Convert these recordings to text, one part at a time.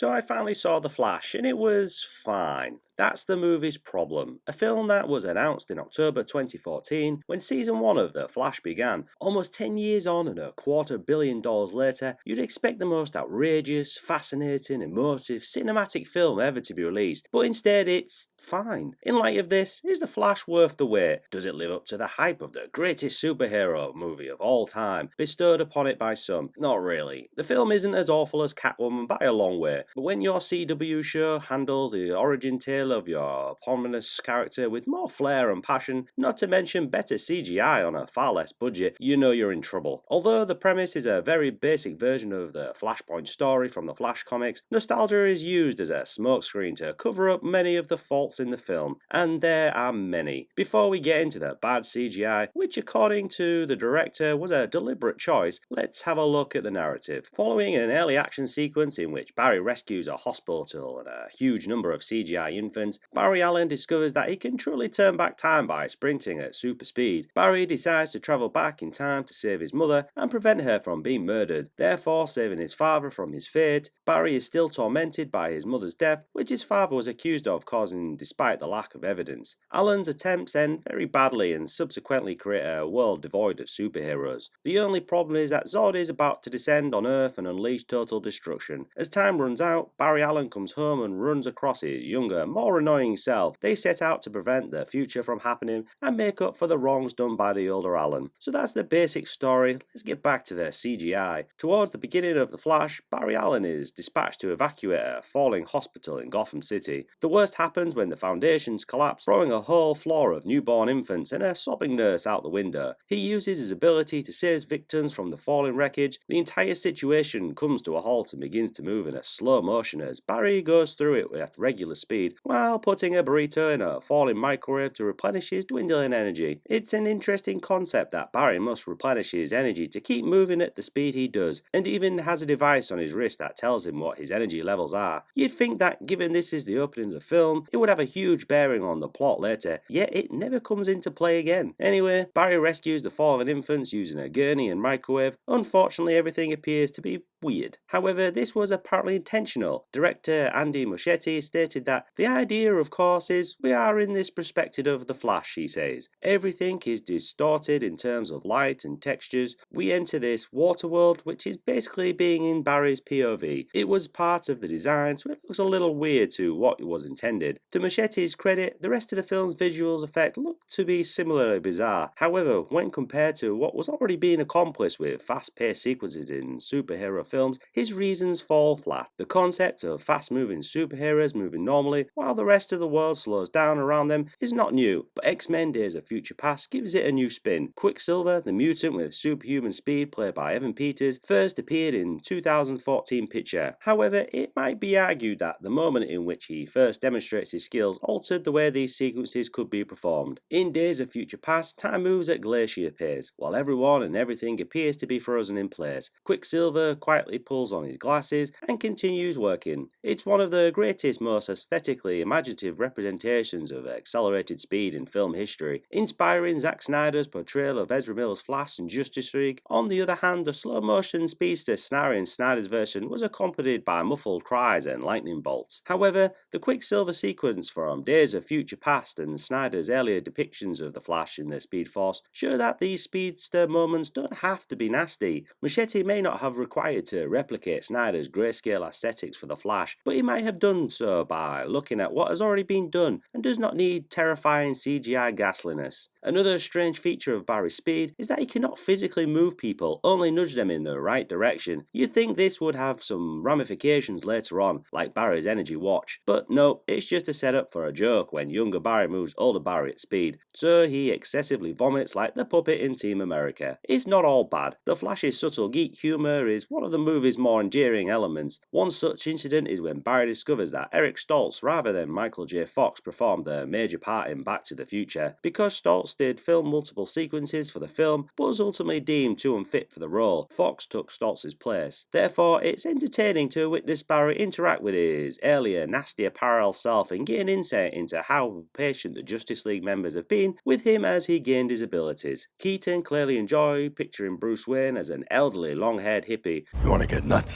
So I finally saw The Flash, and it was fine. That's the movie's problem. A film that was announced in October 2014 when season 1 of The Flash began. Almost 10 years on and $250 million later, you'd expect the most outrageous, fascinating, emotive, cinematic film ever to be released, but instead it's fine. In light of this, is The Flash worth the wait? Does it live up to the hype of the greatest superhero movie of all time, bestowed upon it by some? Not really. The film isn't as awful as Catwoman by a long way, but when your CW show handles the origin tale of your eponymous character with more flair and passion, not to mention better CGI on a far less budget, you know you're in trouble. Although the premise is a very basic version of the Flashpoint story from the Flash comics, nostalgia is used as a smokescreen to cover up many of the faults in the film, and there are many. Before we get into the bad CGI, which according to the director was a deliberate choice, let's have a look at the narrative. Following an early action sequence in which Barry rescues a hospital and a huge number of CGI infants, Barry Allen discovers that he can truly turn back time by sprinting at super speed. Barry decides to travel back in time to save his mother and prevent her from being murdered, therefore saving his father from his fate. Barry is still tormented by his mother's death, which his father was accused of causing despite the lack of evidence. Allen's attempts end very badly and subsequently create a world devoid of superheroes. The only problem is that Zod is about to descend on Earth and unleash total destruction. As time runs out, Barry Allen comes home and runs across his younger, more annoying self. They set out to prevent the future from happening and make up for the wrongs done by the older Allen. So that's the basic story. Let's get back to the CGI. Towards the beginning of The Flash, Barry Allen is dispatched to evacuate a falling hospital in Gotham City. The worst happens when the foundations collapse, throwing a whole floor of newborn infants and a sobbing nurse out the window. He uses his ability to save victims from the falling wreckage. The entire situation comes to a halt and begins to move in a slow motion as Barry goes through it at regular speed, while putting a burrito in a falling microwave to replenish his dwindling energy. It's an interesting concept that Barry must replenish his energy to keep moving at the speed he does, and even has a device on his wrist that tells him what his energy levels are. You'd think that given this is the opening of the film, it would have a huge bearing on the plot later, yet it never comes into play again. Anyway, Barry rescues the fallen infants using a gurney and microwave. Unfortunately, everything appears to be weird. However, this was apparently intentional. Director Andy Muschietti stated that the idea, of course, is we are in this perspective of the Flash, he says. Everything is distorted in terms of light and textures. We enter this water world, which is basically being in Barry's POV. It was part of the design, so it looks a little weird to what it was intended. To Muschietti's credit, the rest of the film's visuals effect looked to be similarly bizarre. However, when compared to what was already being accomplished with fast-paced sequences in superhero films, his reasons fall flat. The concept of fast-moving superheroes moving normally while the rest of the world slows down around them is not new, but X-Men Days of Future Past gives it a new spin. Quicksilver, the mutant with superhuman speed played by Evan Peters, first appeared in 2014 picture. However, it might be argued that the moment in which he first demonstrates his skills altered the way these sequences could be performed. In Days of Future Past, time moves at glacier pace, while everyone and everything appears to be frozen in place. Quicksilver quietly pulls on his glasses and continues working. It's one of the greatest, most aesthetically imaginative representations of accelerated speed in film history, inspiring Zack Snyder's portrayal of Ezra Miller's Flash and Justice League. On the other hand, the slow-motion speedster scenario in Snyder's version was accompanied by muffled cries and lightning bolts. However, the Quicksilver sequence from Days of Future Past and Snyder's earlier depictions of the Flash in the Speed Force show that these speedster moments don't have to be nasty. Muschietti may not have required to replicate Snyder's grayscale aesthetics for the Flash, but he might have done so by looking at what has already been done and does not need terrifying CGI ghastliness. Another strange feature of Barry's speed is that he cannot physically move people, only nudge them in the right direction. You'd think this would have some ramifications later on, like Barry's energy watch, but no, it's just a setup for a joke when younger Barry moves older Barry at speed, so he excessively vomits like the puppet in Team America. It's not all bad. The Flash's subtle geek humour is one of the movie's more endearing elements. One such incident is when Barry discovers that Eric Stoltz, rather than Michael J. Fox, performed the major part in Back to the Future. Because Stoltz did film multiple sequences for the film, but was ultimately deemed too unfit for the role, Fox took Stoltz's place. Therefore, it's entertaining to witness Barry interact with his earlier, nastier parallel self and gain insight into how patient the Justice League members have been with him as he gained his abilities. Keaton clearly enjoyed picturing Bruce Wayne as an elderly, long-haired hippie. You want to get nuts?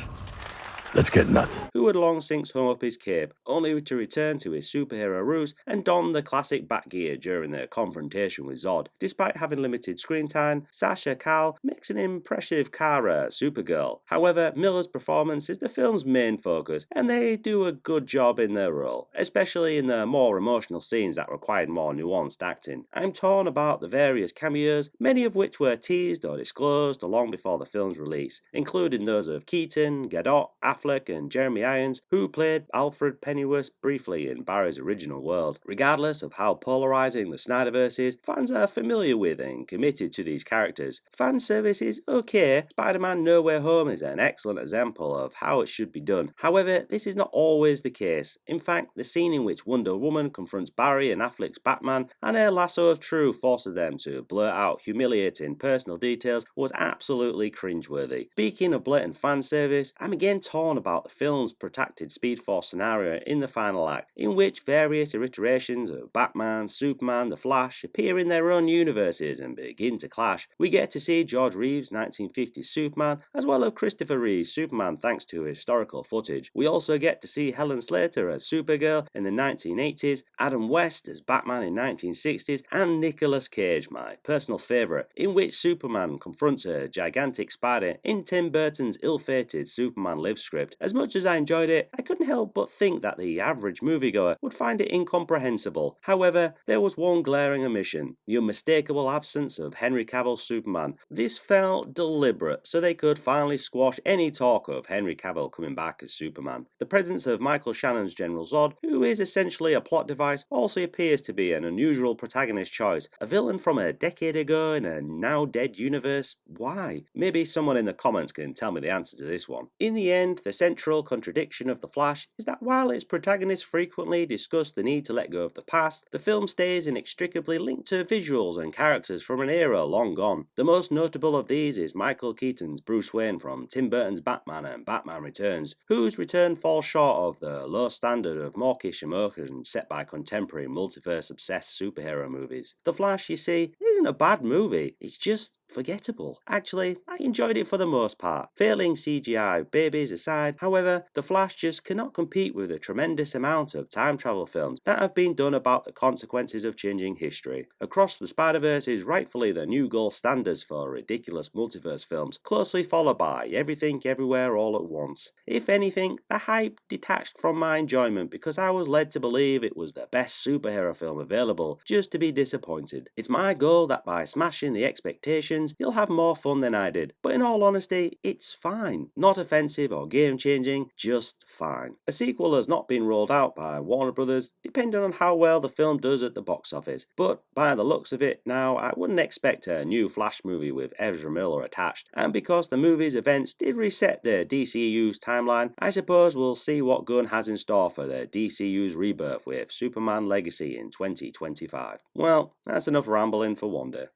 Let's get nuts. Who had long since hung up his cape, only to return to his superhero roots and don the classic bat gear during their confrontation with Zod. Despite having limited screen time, Sasha Calle makes an impressive Kara Supergirl. However, Miller's performance is the film's main focus, and they do a good job in their role, especially in the more emotional scenes that required more nuanced acting. I'm torn about the various cameos, many of which were teased or disclosed long before the film's release, including those of Keaton, Gadot, Affleck, and Jeremy Irons, who played Alfred Pennyworth briefly in Barry's original world. Regardless of how polarizing the Snyderverse is, fans are familiar with and committed to these characters. Fan service is okay. Spider-Man No Way Home is an excellent example of how it should be done. However, this is not always the case. In fact, the scene in which Wonder Woman confronts Barry and Affleck's Batman and a lasso of truth forces them to blurt out humiliating personal details was absolutely cringeworthy. Speaking of blatant fan service, I'm again torn about the film's protracted Speed Force scenario in the final act, in which various iterations of Batman, Superman, The Flash appear in their own universes and begin to clash. We get to see George Reeves' 1950s Superman, as well as Christopher Reeve's Superman thanks to historical footage. We also get to see Helen Slater as Supergirl in the 1980s, Adam West as Batman in 1960s, and Nicolas Cage, my personal favourite, in which Superman confronts a gigantic spider in Tim Burton's ill-fated Superman Lives script. As much as I enjoyed it, I couldn't help but think that the average moviegoer would find it incomprehensible. However, there was one glaring omission: the unmistakable absence of Henry Cavill's Superman. This felt deliberate, so they could finally squash any talk of Henry Cavill coming back as Superman. The presence of Michael Shannon's General Zod, who is essentially a plot device, also appears to be an unusual protagonist choice. A villain from a decade ago in a now-dead universe? Why? Maybe someone in the comments can tell me the answer to this one. In the end, the central contradiction of The Flash is that while its protagonists frequently discuss the need to let go of the past, the film stays inextricably linked to visuals and characters from an era long gone. The most notable of these is Michael Keaton's Bruce Wayne from Tim Burton's Batman and Batman Returns, whose return falls short of the low standard of mawkish emotion set by contemporary multiverse-obsessed superhero movies. The Flash, you see, isn't a bad movie, it's just forgettable. Actually, I enjoyed it for the most part. Failing CGI babies aside, however, The Flash just cannot compete with the tremendous amount of time travel films that have been done about the consequences of changing history. Across the Spider-Verse is rightfully the new gold standards for ridiculous multiverse films, closely followed by Everything Everywhere All at Once. If anything, the hype detached from my enjoyment because I was led to believe it was the best superhero film available, just to be disappointed. It's my goal that by smashing the expectations, you'll have more fun than I did, but in all honesty, it's fine. Not offensive or game-changing, just fine. A sequel has not been rolled out by Warner Brothers, depending on how well the film does at the box office, but by the looks of it now, I wouldn't expect a new Flash movie with Ezra Miller attached, and because the movie's events did reset the DCU's timeline, I suppose we'll see what Gunn has in store for the DCU's rebirth with Superman Legacy in 2025. Well, that's enough rambling for one day.